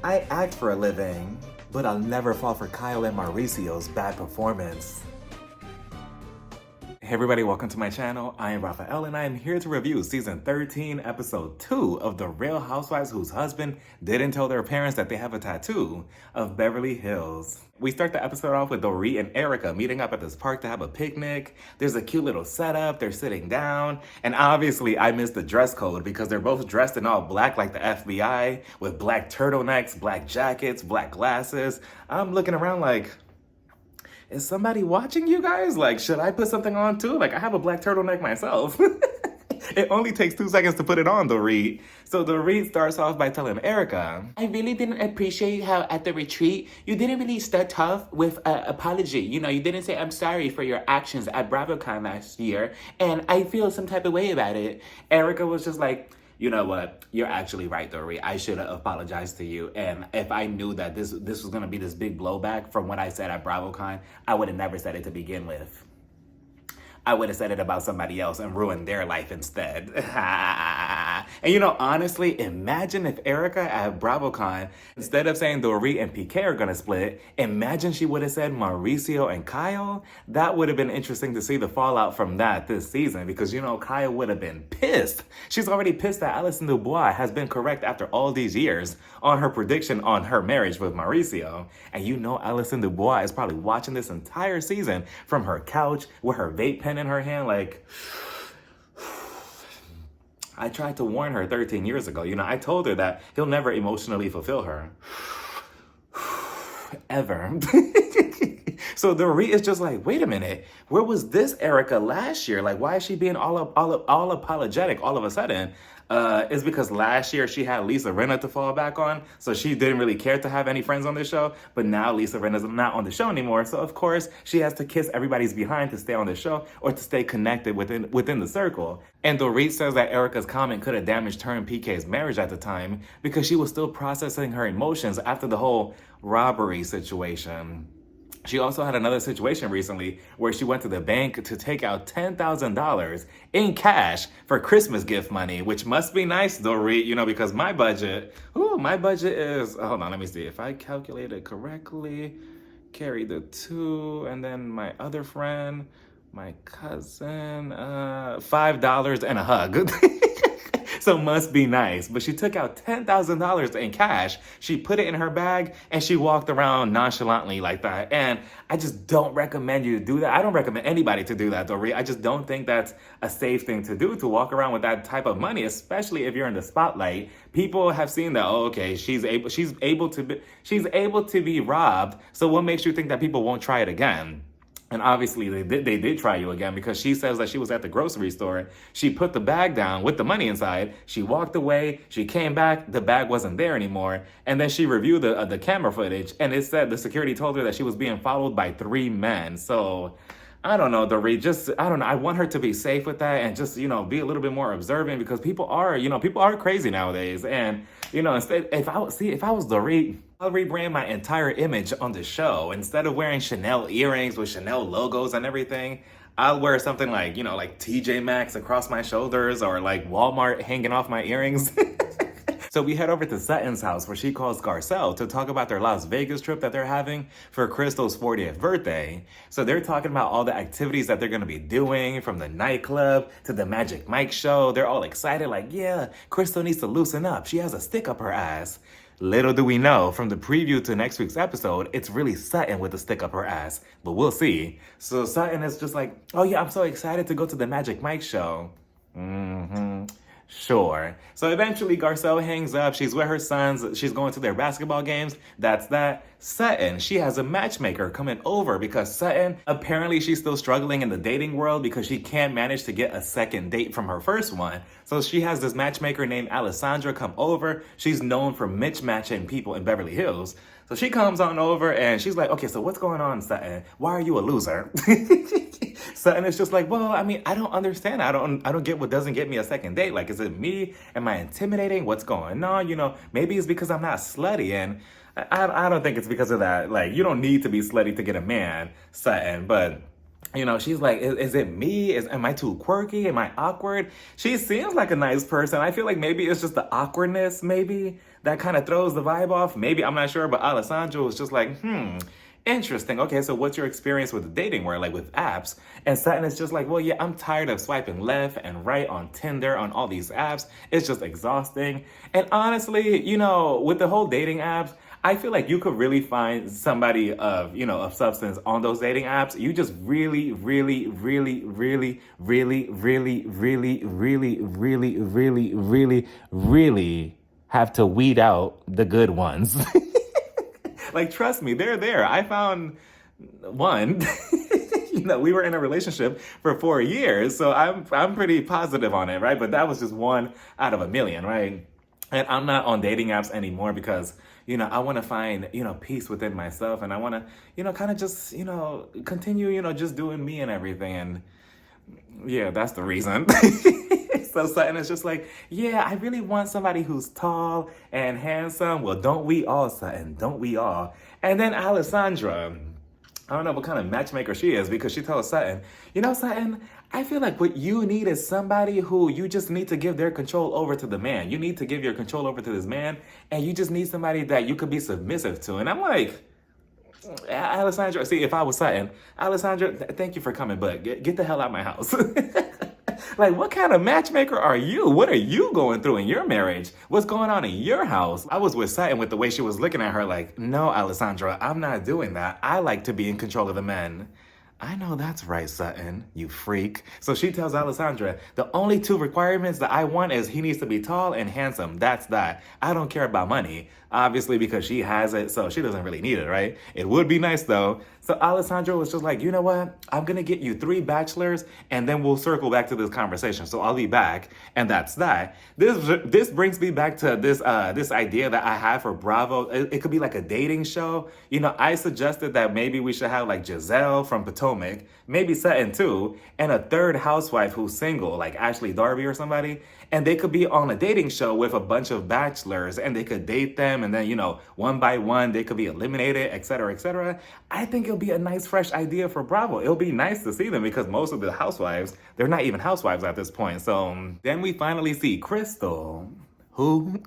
I act for a living, but I'll never fall for Kyle and Mauricio's bad performance. Hey everybody, welcome to my channel. I am Raphael and I am here to review season 13, episode 2 of The Real Housewives whose husband didn't tell their parents that they have a tattoo of Beverly Hills. We start the episode off with Dorit and Erika meeting up at this park to have a picnic. There's a cute little setup, they're sitting down, and obviously I missed the dress code because they're both dressed in all black like the FBI with black turtlenecks, black jackets, black glasses. I'm looking around like, is somebody watching you guys? Like, should I put something on too? Like, I have a black turtleneck myself. It only takes 2 seconds to put it on, Dorit. So Dorit starts off by telling Erika, I really didn't appreciate how at the retreat, you didn't really start off with an apology. You know, you didn't say, I'm sorry for your actions at BravoCon last year, and I feel some type of way about it. Erika was just like, you know what? You're actually right, Dorit. I should have apologized to you. And if I knew that this was going to be this big blowback from what I said at BravoCon, I would have never said it to begin with. I would have said it about somebody else and ruined their life instead. And you know, honestly, imagine if Erika at BravoCon, instead of saying Dorit and PK are gonna split, imagine she would have said Mauricio and Kyle. That would have been interesting to see the fallout from that this season because, you know, Kyle would have been pissed. She's already pissed that Alison Dubois has been correct after all these years on her prediction on her marriage with Mauricio. And you know Alison Dubois is probably watching this entire season from her couch with her vape pen in her hand like, I tried to warn her 13 years ago. You know, I told her that he'll never emotionally fulfill her. Ever. So Dorit is just like, wait a minute, where was this Erika last year? Like, why is she being all apologetic all of a sudden? It's because last year she had Lisa Rinna to fall back on, so she didn't really care to have any friends on the show, but now Lisa Rinna's not on the show anymore, so of course she has to kiss everybody's behind to stay on the show or to stay connected within the circle. And Dorit says that Erika's comment could have damaged her and PK's marriage at the time because she was still processing her emotions after the whole robbery situation. She also had another situation recently where she went to the bank to take out $10,000 in cash for Christmas gift money, which must be nice, Dorit, you know, because my budget is, hold on, let me see. If I calculate it correctly, carry the 2, and then my other friend, my cousin, $5 and a hug. So must be nice. But she took out $10,000 in cash. She put it in her bag and she walked around nonchalantly like that. And I just don't recommend you to do that. I don't recommend anybody to do that, Dorit. I just don't think that's a safe thing to do, to walk around with that type of money, especially if you're in the spotlight. People have seen that, oh, okay, she's able to be robbed. So what makes you think that people won't try it again? And obviously they did try you again because she says that she was at the grocery store. She put the bag down with the money inside. She walked away. She came back. The bag wasn't there anymore. And then she reviewed the camera footage and it said the security told her that she was being followed by 3 men. So I don't know, Dorit, I don't know. I want her to be safe with that and just, you know, be a little bit more observant because people are crazy nowadays. And, you know, instead, if I was Dorit, I'll rebrand my entire image on the show. Instead of wearing Chanel earrings with Chanel logos and everything, I'll wear something like, you know, like TJ Maxx across my shoulders or like Walmart hanging off my earrings. So we head over to Sutton's house where she calls Garcelle to talk about their Las Vegas trip that they're having for Crystal's 40th birthday. So they're talking about all the activities that they're going to be doing, from the nightclub to the Magic Mike show. They're all excited like, yeah, Crystal needs to loosen up. She has a stick up her ass. Little do we know, from the preview to next week's episode, it's really Sutton with a stick up her ass. But we'll see. So Sutton is just like, oh yeah, I'm so excited to go to the Magic Mike show. Sure. So eventually Garcelle hangs up. She's with her sons. She's going to their basketball games. That's that. Sutton, she has a matchmaker coming over because Sutton, apparently she's still struggling in the dating world because she can't manage to get a second date from her first one. So she has this matchmaker named Alessandra come over. She's known for mismatching people in Beverly Hills. So she comes on over and she's like, okay, so what's going on, Sutton? Why are you a loser? Sutton is just like, well, I mean, I don't understand. I don't get what doesn't get me a second date. Like, is it me? Am I intimidating? What's going on? You know, maybe it's because I'm not slutty. And I don't think it's because of that. Like, you don't need to be slutty to get a man, Sutton. But, you know, she's like, is it me? Am I too quirky? Am I awkward? She seems like a nice person. I feel like maybe it's just the awkwardness, maybe, that kind of throws the vibe off. Maybe, I'm not sure, but Alessandro was just like, interesting. Okay, so what's your experience with the dating world, like with apps? And Sutton is just like, well, yeah, I'm tired of swiping left and right on Tinder, on all these apps. It's just exhausting. And honestly, with the whole dating apps, I feel like you could really find somebody of substance on those dating apps. You just really, really, really, really, really, really, really, really, really, really, really, really have to weed out the good ones. Like, trust me, they're there. I found one. We were in a relationship for 4 years, so I'm pretty positive on it, right? But that was just one out of a million, right? And I'm not on dating apps anymore because, I want to find, peace within myself. And I want to, kind of just, continue, just doing me and everything. And yeah, that's the reason. So Sutton is just like, yeah, I really want somebody who's tall and handsome. Well, don't we all, Sutton? Don't we all? And then Alessandra, I don't know what kind of matchmaker she is, because she told Sutton, Sutton, I feel like what you need is somebody who you just need to give their control over to the man. You need to give your control over to this man, and you just need somebody that you could be submissive to. And I'm like, Alessandra, see, if I was Sutton, Alessandra, thank you for coming, but get the hell out of my house. Like, what kind of matchmaker are you? What are you going through in your marriage? What's going on in your house? I was with Sutton with the way she was looking at her like, no, Alessandra, I'm not doing that. I like to be in control of the men. I know that's right, Sutton, you freak. So she tells Alessandra, the only 2 requirements that I want is he needs to be tall and handsome. That's that. I don't care about money. Obviously, because she has it, so she doesn't really need it, right? It would be nice, though. So Alessandra was just like, you know what? I'm going to get you 3 bachelors, and then we'll circle back to this conversation. So I'll be back, and that's that. This brings me back to this idea that I have for Bravo. It could be like a dating show. I suggested that maybe we should have like Giselle from Potomac, maybe Sutton too, and a 3rd housewife who's single, like Ashley Darby or somebody. And they could be on a dating show with a bunch of bachelors, and they could date them, and then, one by one, they could be eliminated, et cetera, et cetera. I think it'll be a nice, fresh idea for Bravo. It'll be nice to see them because most of the housewives, they're not even housewives at this point. So then we finally see Crystal. Who?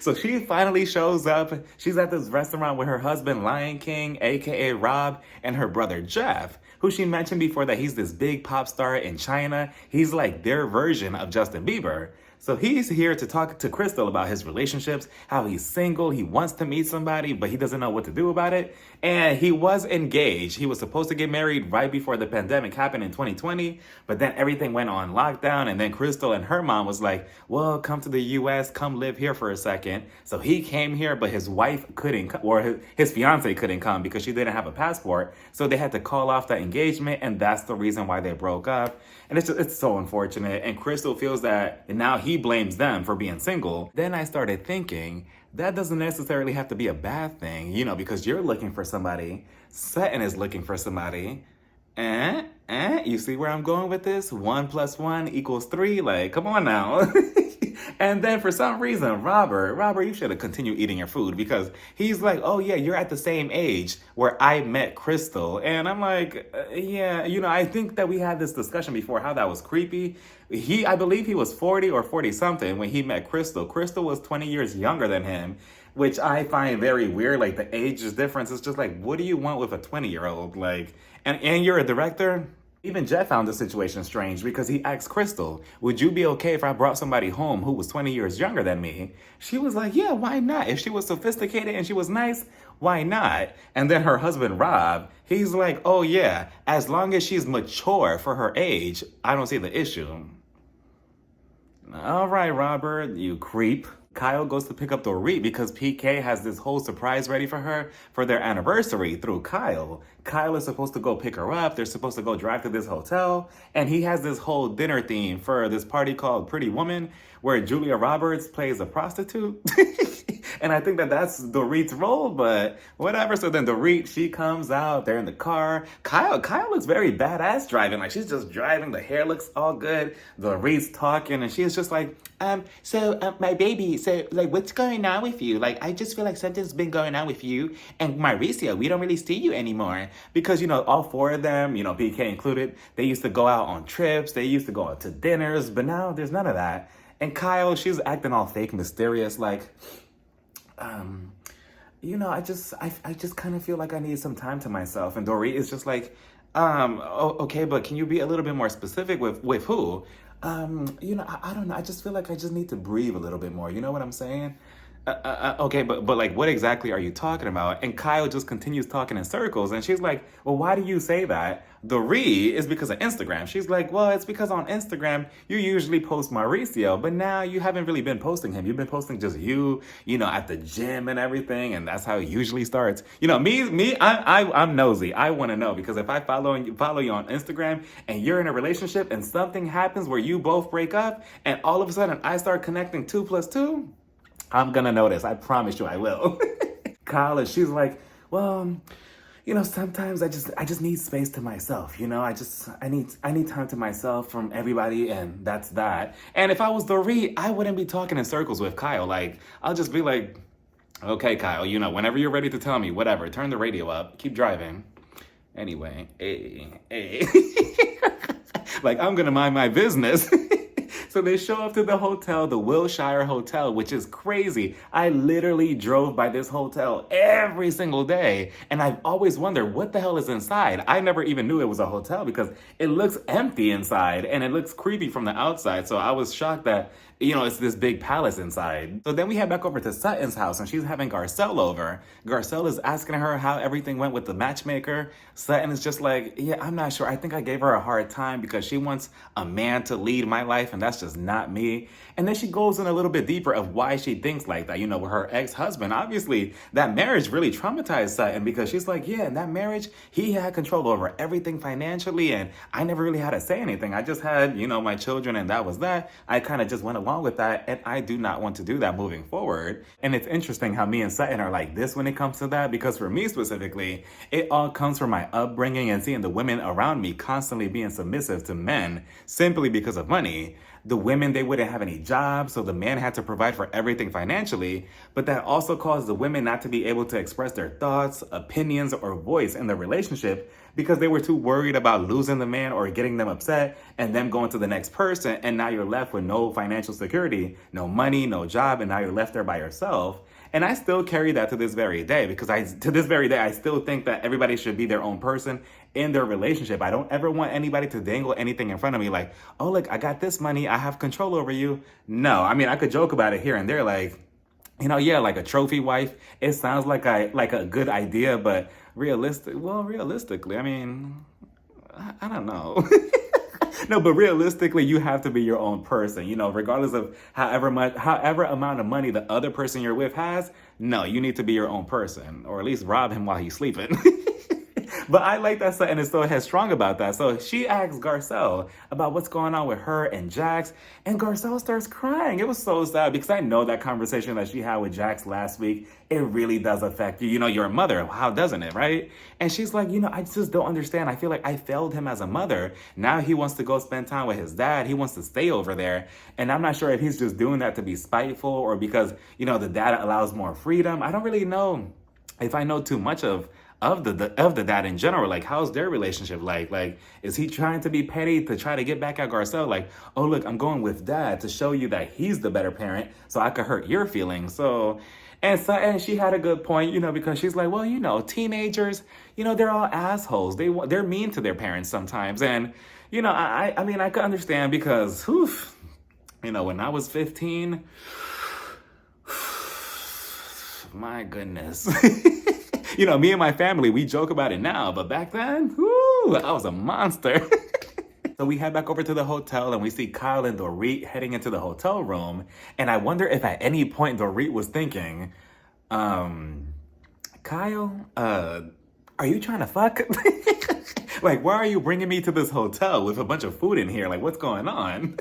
So she finally shows up. She's at this restaurant with her husband, Lion King, aka RHOBH, and her brother, Jeff, who she mentioned before that he's this big pop star in China. He's like their version of Justin Bieber. So he's here to talk to Crystal about his relationships, how he's single, he wants to meet somebody, but he doesn't know what to do about it. And he was engaged. He was supposed to get married right before the pandemic happened in 2020, but then everything went on lockdown, and then Crystal and her mom was like, well, come to the US, come live here for a second. So he came here, but his wife couldn't, or his fiance couldn't come because she didn't have a passport. So they had to call off the engagement, and that's the reason why they broke up. And it's so unfortunate. And Crystal feels that now he blames them for being single. Then I started thinking, that doesn't necessarily have to be a bad thing, because you're looking for somebody. Sutton is looking for somebody. You see where I'm going with this? 1 + 1 = 3. Like, come on now. And then for some reason, Robert, you should have continued eating your food, because he's like, oh yeah, you're at the same age where I met Crystal. And I'm like, yeah, I think that we had this discussion before, how that was creepy. I believe he was 40 or 40 something when he met Crystal. Crystal was 20 years younger than him, which I find very weird. Like, the age difference is just like, what do you want with a 20-year-old? Like, and you're a director? Even Jeff found the situation strange because he asked Crystal, would you be okay if I brought somebody home who was 20 years younger than me? She was like, yeah, why not? If she was sophisticated and she was nice, why not? And then her husband, Rob, he's like, oh yeah, as long as she's mature for her age, I don't see the issue. All right, Robert, you creep. Kyle goes to pick up Dorit because PK has this whole surprise ready for her for their anniversary through Kyle. Kyle is supposed to go pick her up. They're supposed to go drive to this hotel. And he has this whole dinner theme for this party called Pretty Woman, where Julia Roberts plays a prostitute. And I think that that's Dorit's role, but whatever. So then Dorit, she comes out. They're in the car. Kyle looks very badass driving. Like, she's just driving. The hair looks all good. Dorit's talking, and she's just like, my baby, so, like, what's going on with you? Like, I just feel like something's been going on with you and Mauricio. We don't really see you anymore. Because, all 4 of them, PK included, they used to go out on trips. They used to go out to dinners, but now there's none of that. And Kyle, she's acting all fake mysterious, like, I just kind of feel like I need some time to myself. And Dorit is just like, okay, but can you be a little bit more specific with who? I don't know. I just feel like I just need to breathe a little bit more. You know what I'm saying? Okay, but like, what exactly are you talking about? And Kyle just continues talking in circles, and she's like, well, why do you say that? The re is because of Instagram. She's like, well, it's because on Instagram, you usually post Mauricio, but now you haven't really been posting him. You've been posting just you, at the gym and everything, and that's how it usually starts. I'm nosy. I want to know, because if I follow you on Instagram and you're in a relationship and something happens where you both break up, and all of a sudden I start connecting 2 plus 2, I'm gonna notice. I promise you I will. Kyle, she's like, well, sometimes I just need space to myself. I need time to myself from everybody, and that's that. And if I was Dorit, I wouldn't be talking in circles with Kyle. Like, I'll just be like, okay, Kyle, whenever you're ready to tell me, whatever, turn the radio up, keep driving. Anyway, hey. Like, I'm gonna mind my business. So they show up to the hotel, the Wilshire Hotel, which is crazy. I literally drove by this hotel every single day, and I've always wondered what the hell is inside. I never even knew it was a hotel because it looks empty inside, and it looks creepy from the outside. So I was shocked that, it's this big palace inside. So then we head back over to Sutton's house, and she's having Garcelle over. Garcelle is asking her how everything went with the matchmaker. Sutton is just like, yeah, I'm not sure. I think I gave her a hard time because she wants a man to lead my life, and that's just not me. And then she goes in a little bit deeper of why she thinks like that. With her ex-husband, obviously that marriage really traumatized Sutton, because she's like, yeah, in that marriage, he had control over everything financially, and I never really had to say anything. I just had, my children, and that was that. I kind of just went along with that, and I do not want to do that moving forward. And it's interesting how me and Sutton are like this when it comes to that, because for me specifically, it all comes from my upbringing and seeing the women around me constantly being submissive to men simply because of money. The women, they wouldn't have any jobs, so the man had to provide for everything financially, but that also caused the women not to be able to express their thoughts, opinions, or voice in the relationship because they were too worried about losing the man or getting them upset and them going to the next person, and now you're left with no financial security, no money, no job, and now you're left there by yourself. And I still carry that to this very day, because I still think that everybody should be their own person in their relationship. I don't ever want anybody to dangle anything in front of me like, oh, look, I got this money, I have control over you. No, I mean, I could joke about it here and there, like, yeah, like a trophy wife. It sounds like a good idea, but realistically, I mean, I don't know. No, but realistically, you have to be your own person, regardless of however amount of money the other person you're with has. No, you need to be your own person, or at least rob him while he's sleeping. But I like that Sutton is so headstrong about that. So she asks Garcelle about what's going on with her and Jax, and Garcelle starts crying. It was so sad, because I know that conversation that she had with Jax last week, it really does affect you. You're a mother. How doesn't it, right? And she's like, I just don't understand. I feel like I failed him as a mother. Now he wants to go spend time with his dad. He wants to stay over there. And I'm not sure if he's just doing that to be spiteful or because, the dad allows more freedom. I don't really know if I know too much of the dad in general. Like, how's their relationship like? Like, is he trying to be petty to try to get back at Garcelle? Like, oh, look, I'm going with dad to show you that he's the better parent so I could hurt your feelings. So, and she had a good point, because she's like, well, teenagers, they're all assholes. They're mean to their parents sometimes. And, I mean, I could understand because, when I was 15, my goodness. Me and my family, we joke about it now, but back then, I was a monster. So we head back over to the hotel, and we see Kyle and Dorit heading into the hotel room. And I wonder if at any point Dorit was thinking, Kyle, are you trying to fuck? Like, why are you bringing me to this hotel with a bunch of food in here? Like, what's going on?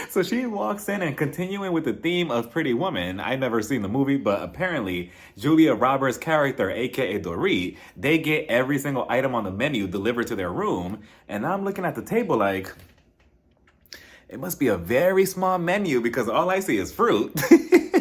So she walks in, and continuing with the theme of Pretty Woman, I've never seen the movie, but apparently Julia Roberts' character, aka Dorit, they get every single item on the menu delivered to their room. And I'm looking at the table like, it must be a very small menu because all I see is fruit.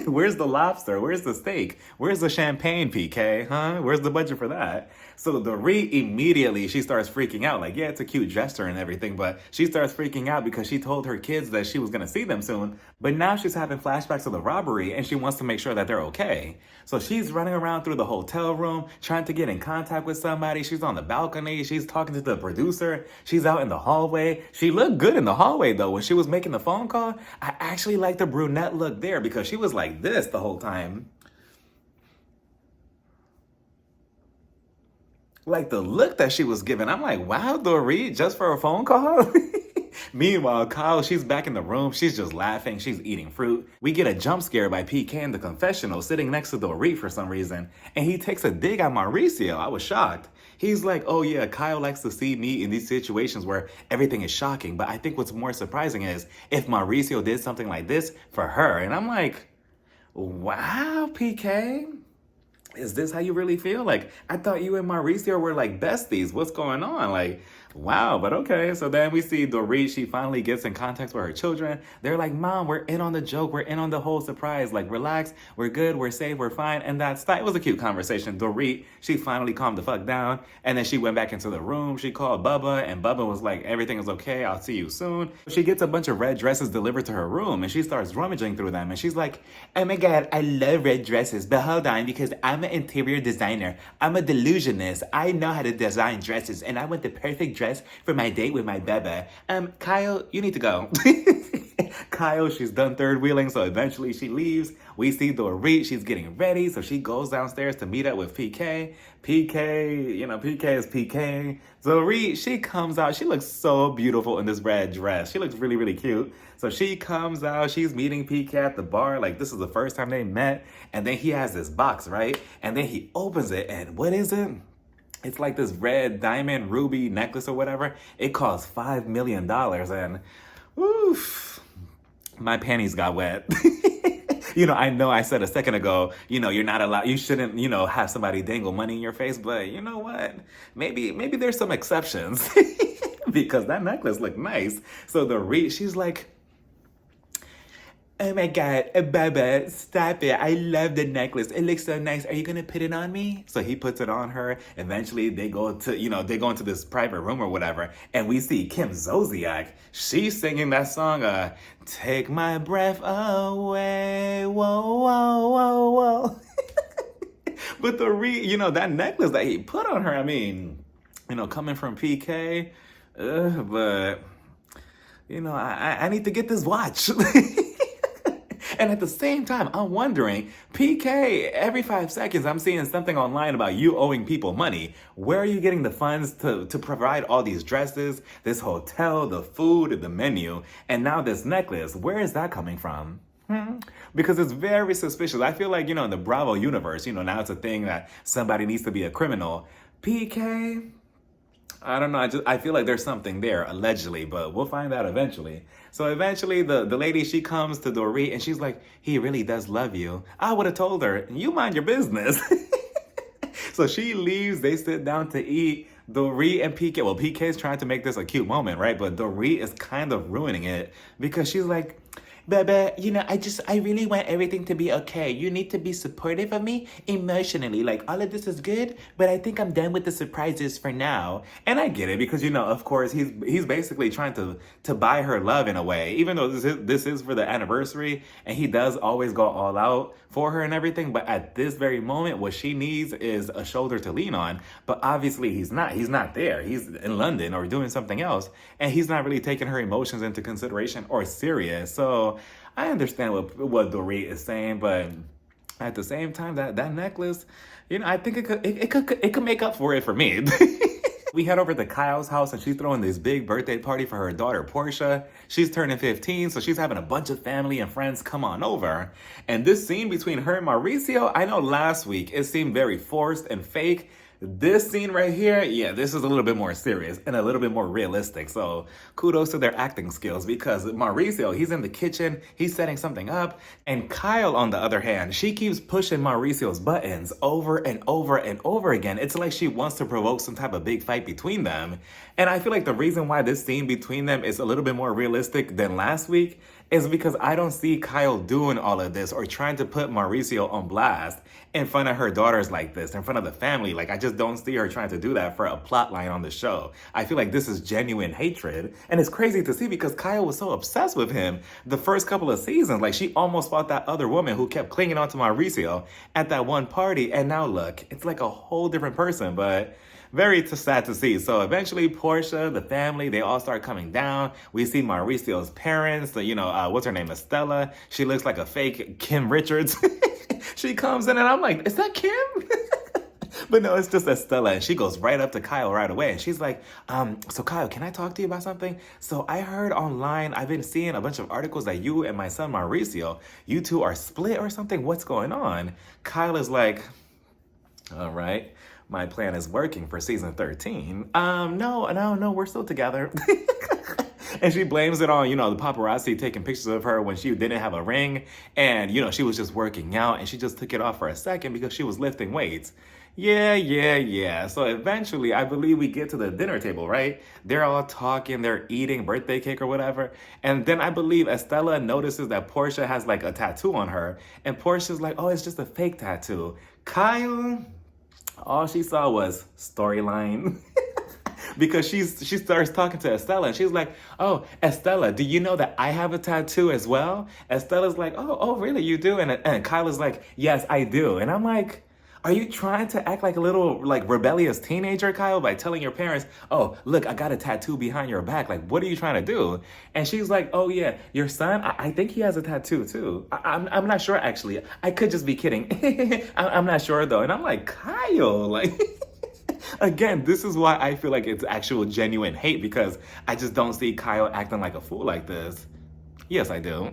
Where's the lobster? Where's the steak? Where's the champagne, PK? Huh? Where's the budget for that? So Dorit immediately, she starts freaking out. Like, yeah, it's a cute gesture and everything, but she starts freaking out because she told her kids that she was going to see them soon. But now she's having flashbacks of the robbery and she wants to make sure that they're okay. So she's running around through the hotel room, trying to get in contact with somebody. She's on the balcony. She's talking to the producer. She's out in the hallway. She looked good in the hallway, though. When she was making the phone call, I actually liked the brunette look there because she was like this the whole time. Like the look that she was giving, I'm like, wow, Dorit, just for a phone call? Meanwhile, Kyle, she's back in the room. She's just laughing. She's eating fruit. We get a jump scare by PK in the confessional sitting next to Dorit for some reason. And he takes a dig at Mauricio. I was shocked. He's like, oh yeah, Kyle likes to see me in these situations where everything is shocking. But I think what's more surprising is if Mauricio did something like this for her. And I'm like, wow, PK. Is this how you really feel? Like, I thought you and Mauricio were like besties. What's going on? Like, wow, but okay. So then we see Dorit, she finally gets in contact with her children. They're like, Mom, we're in on the joke. We're in on the whole surprise. Like, relax. We're good. We're safe. We're fine. And it was a cute conversation. Dorit, she finally calmed the fuck down. And then she went back into the room. She called Bubba and Bubba was like, everything is okay. I'll see you soon. She gets a bunch of red dresses delivered to her room and she starts rummaging through them. And she's like, oh my God, I love red dresses. But hold on, because I'm an interior designer. I'm a delusionist. I know how to design dresses and I want the perfect dress for my date with my beba. Kyle, you need to go. Kyle, she's done third wheeling, so eventually she leaves. We see Dorit, she's getting ready, so she goes downstairs to meet up with PK. PK is PK. Dorit, she comes out. She looks so beautiful in this red dress. She looks really, really cute. So she comes out. She's meeting PK at the bar. Like, this is the first time they met. And then he has this box, right? And then he opens it, and what is it? It's like this red diamond ruby necklace or whatever. It costs $5 million. And, oof, my panties got wet. I know I said a second ago, you're not allowed, you shouldn't, have somebody dangle money in your face, but you know what? Maybe there's some exceptions because that necklace looked nice. So she's like, oh my God, Baba, stop it. I love the necklace. It looks so nice. Are you going to put it on me? So he puts it on her. Eventually they go into this private room or whatever. And we see Kim Zolciak. She's singing that song, Take My Breath Away. Whoa, whoa, whoa, whoa. But that necklace that he put on her, I mean, coming from PK, but, I need to get this watch. And at the same time, I'm wondering, PK, every 5 seconds, I'm seeing something online about you owing people money. Where are you getting the funds to provide all these dresses, this hotel, the food, the menu, and now this necklace? Where is that coming from? Because it's very suspicious. I feel like, in the Bravo universe, now it's a thing that somebody needs to be a criminal. PK, I don't know. I feel like there's something there, allegedly, but we'll find out eventually. So eventually, the lady, she comes to Dorit, and she's like, he really does love you. I would have told her, you mind your business. So she leaves. They sit down to eat. Dorit and PK, well, PK's trying to make this a cute moment, right? But Dorit is kind of ruining it because she's like, Baba, I really want everything to be okay. You need to be supportive of me emotionally. Like, all of this is good, but I think I'm done with the surprises for now. And I get it because, of course, he's basically trying to buy her love in a way, even though this is for the anniversary and he does always go all out for her and everything. But at this very moment, what she needs is a shoulder to lean on. But obviously he's not. He's not there. He's in London or doing something else. And he's not really taking her emotions into consideration or serious. So I understand what Dorit is saying, but at the same time, that necklace, I think it could make up for it for me. We head over to Kyle's house and she's throwing this big birthday party for her daughter, Portia. She's turning 15, so she's having a bunch of family and friends come on over. And this scene between her and Mauricio, I know last week it seemed very forced and fake. This scene right here, yeah, this is a little bit more serious and a little bit more realistic. So kudos to their acting skills because Mauricio, he's in the kitchen, he's setting something up. And Kyle, on the other hand, she keeps pushing Mauricio's buttons over and over and over again. It's like she wants to provoke some type of big fight between them. And I feel like the reason why this scene between them is a little bit more realistic than last week is because I don't see Kyle doing all of this or trying to put Mauricio on blast in front of her daughters like this, in front of the family. Like, I just don't see her trying to do that for a plot line on the show. I feel like this is genuine hatred. And it's crazy to see because Kyle was so obsessed with him the first couple of seasons. Like, she almost fought that other woman who kept clinging on to Mauricio at that one party. And now look, it's like a whole different person, but very sad to see. So eventually Portia, the family, they all start coming down. We see Mauricio's parents, what's her name, Estella. She looks like a fake Kim Richards. She comes in and I'm like, is that Kim? But no, it's just Estella. And she goes right up to Kyle right away. And she's like, so Kyle, can I talk to you about something? So I heard online, I've been seeing a bunch of articles that you and my son Mauricio, you two are split or something. What's going on? Kyle is like, all right, my plan is working for season 13. No, we're still together. And she blames it on, the paparazzi taking pictures of her when she didn't have a ring. And, she was just working out and she just took it off for a second because she was lifting weights. Yeah. So eventually, I believe we get to the dinner table, right? They're all talking, they're eating birthday cake or whatever. And then I believe Estella notices that Portia has like a tattoo on her. And Portia's like, oh, it's just a fake tattoo. Kyle, all she saw was storyline. Because she starts talking to Estella and she's like, oh, Estella, do you know that I have a tattoo as well? Estella's like, oh, really, you do? And Kyle is like, yes, I do. And I'm like, are you trying to act like a little like rebellious teenager, Kyle, by telling your parents, oh, look, I got a tattoo behind your back. Like, what are you trying to do? And she's like, oh, yeah, your son, I think he has a tattoo too. I'm not sure, actually. I could just be kidding. I'm not sure, though. And I'm like, Kyle, like... Again, this is why I feel like it's actual genuine hate because I just don't see Kyle acting like a fool like this. Yes, I do.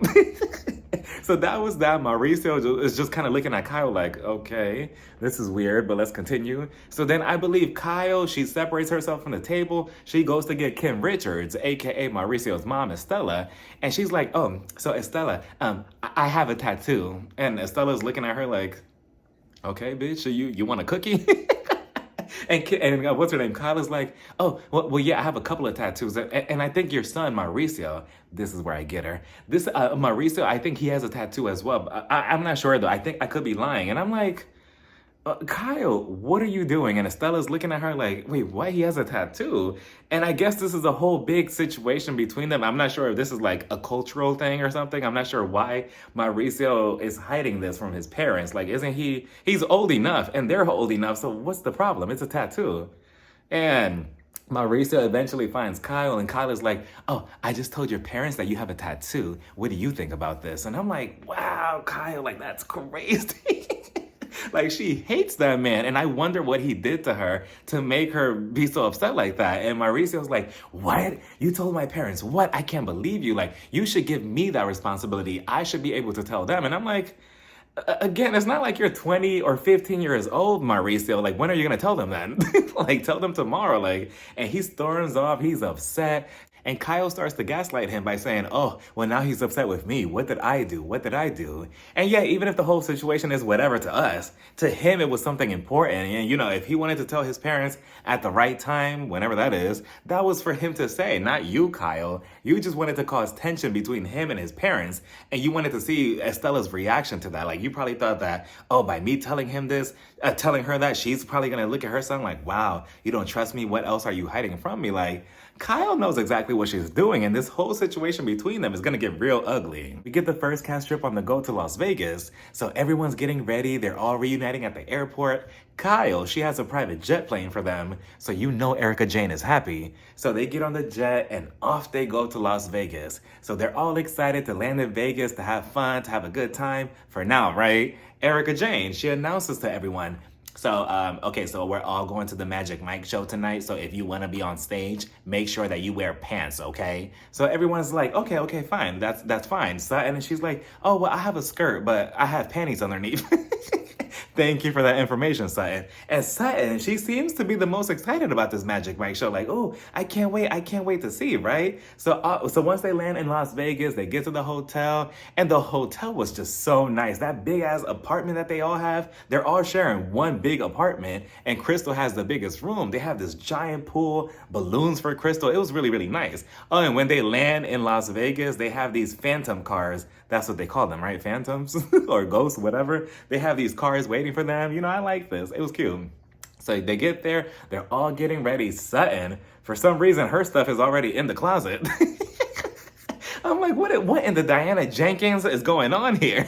So that was that. Mauricio is just kind of looking at Kyle like, okay, this is weird, but let's continue. So then I believe Kyle, she separates herself from the table. She goes to get Kim Richards, aka Mauricio's mom, Estella. And she's like, oh, so Estella, I have a tattoo. And Estella's looking at her like, okay, bitch, so you want a cookie? And what's her name? Kyle is like, oh, well, yeah, I have a couple of tattoos. And I think your son, Mauricio, this is where I get her. This Mauricio, I think he has a tattoo as well. I'm not sure, though. I think I could be lying. And I'm like, Kyle, what are you doing? And Estella's looking at her like, wait, why he has a tattoo? And I guess this is a whole big situation between them. I'm not sure if this is like a cultural thing or something. I'm not sure why Mauricio is hiding this from his parents. Like, isn't he's old enough and they're old enough. So what's the problem? It's a tattoo. And Mauricio eventually finds Kyle and Kyle is like, oh, I just told your parents that you have a tattoo. What do you think about this? And I'm like, wow, Kyle, like that's crazy. Like, she hates that man. And I wonder what he did to her to make her be so upset like that. And Mauricio's like, what? You told my parents what? I can't believe you. Like, you should give me that responsibility. I should be able to tell them. And I'm like, again, it's not like you're 20 or 15 years old, Mauricio. Like, when are you going to tell them then? Like, tell them tomorrow. Like, and he storms off. He's upset. And Kyle starts to gaslight him by saying, oh, well, now he's upset with me. What did I do? What did I do? And yeah, even if the whole situation is whatever to us, to him, it was something important. And, if he wanted to tell his parents at the right time, whenever that is, that was for him to say, not you, Kyle. You just wanted to cause tension between him and his parents. And you wanted to see Estella's reaction to that. Like, you probably thought that, oh, by me telling him this, telling her that, she's probably going to look at her son like, wow, you don't trust me? What else are you hiding from me? Like, Kyle knows exactly what she's doing, and this whole situation between them is gonna get real ugly. We get the first cast trip on the go to Las Vegas, so everyone's getting ready, they're all reuniting at the airport. Kyle, she has a private jet plane for them, so Erika Jane is happy. So they get on the jet and off they go to Las Vegas. So they're all excited to land in Vegas, to have fun, to have a good time. For now, right? Erika Jane, she announces to everyone, so we're all going to the Magic Mike show tonight. So if you want to be on stage, make sure that you wear pants, okay? So everyone's like, okay, fine. That's fine. Sutton, and she's like, oh, well, I have a skirt, but I have panties underneath. Thank you for that information, Sutton. And Sutton, she seems to be the most excited about this Magic Mike show. Like, oh, I can't wait to see, right? So once they land in Las Vegas, they get to the hotel, and the hotel was just so nice. That big ass apartment that they all have, they're all sharing one big big apartment, and Crystal has the biggest room. They have this giant pool, balloons for Crystal. It was really, really nice. Oh, and when they land in Las Vegas, they have these phantom cars. That's what they call them, right? Phantoms or ghosts, whatever. They have these cars waiting for them. You know, I like this. It was cute. So they get there, they're all getting ready. Sutton, for some reason, her stuff is already in the closet. I'm like, what in the Diana Jenkins is going on here?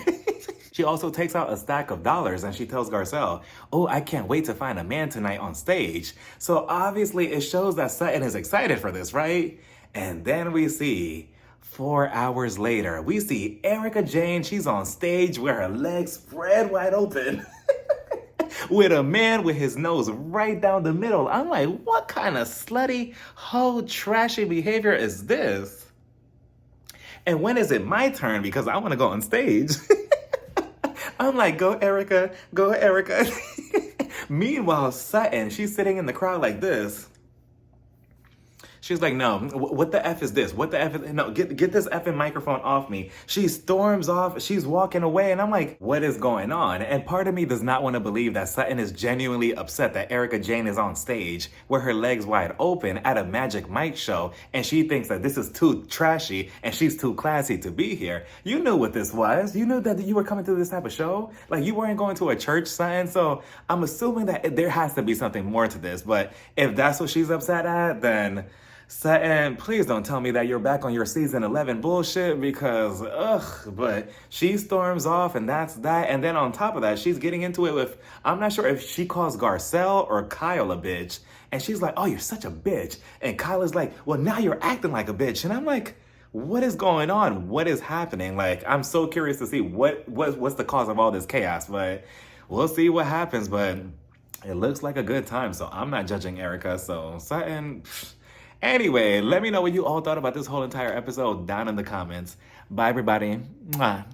She also takes out a stack of dollars and she tells Garcelle, oh, I can't wait to find a man tonight on stage. So obviously it shows that Sutton is excited for this, right? And then we see 4 hours later, we see Erika Jayne. She's on stage with her legs spread wide open. With a man with his nose right down the middle. I'm like, what kind of slutty, hoe, trashy behavior is this? And when is it my turn? Because I want to go on stage. I'm like, go Erika, go Erika. Meanwhile, Sutton, she's sitting in the crowd like this. She's like, no, what the F is this? What the F is, no, get this effing microphone off me. She storms off, she's walking away, and I'm like, what is going on? And part of me does not want to believe that Sutton is genuinely upset that Erika Jayne is on stage with her legs wide open at a Magic Mike show, and she thinks that this is too trashy and she's too classy to be here. You knew what this was. You knew that you were coming to this type of show. Like, you weren't going to a church, Sutton, so I'm assuming that there has to be something more to this, but if that's what she's upset at, then Sutton, please don't tell me that you're back on your season 11 bullshit because, but she storms off and that's that. And then on top of that, she's getting into it with, I'm not sure if she calls Garcelle or Kyle a bitch. And she's like, oh, you're such a bitch. And Kyle is like, well, now you're acting like a bitch. And I'm like, what is going on? What is happening? Like, I'm so curious to see what's the cause of all this chaos, but we'll see what happens. But it looks like a good time. So I'm not judging Erika. So Sutton, anyway, let me know what you all thought about this whole entire episode down in the comments. Bye, everybody. Mwah.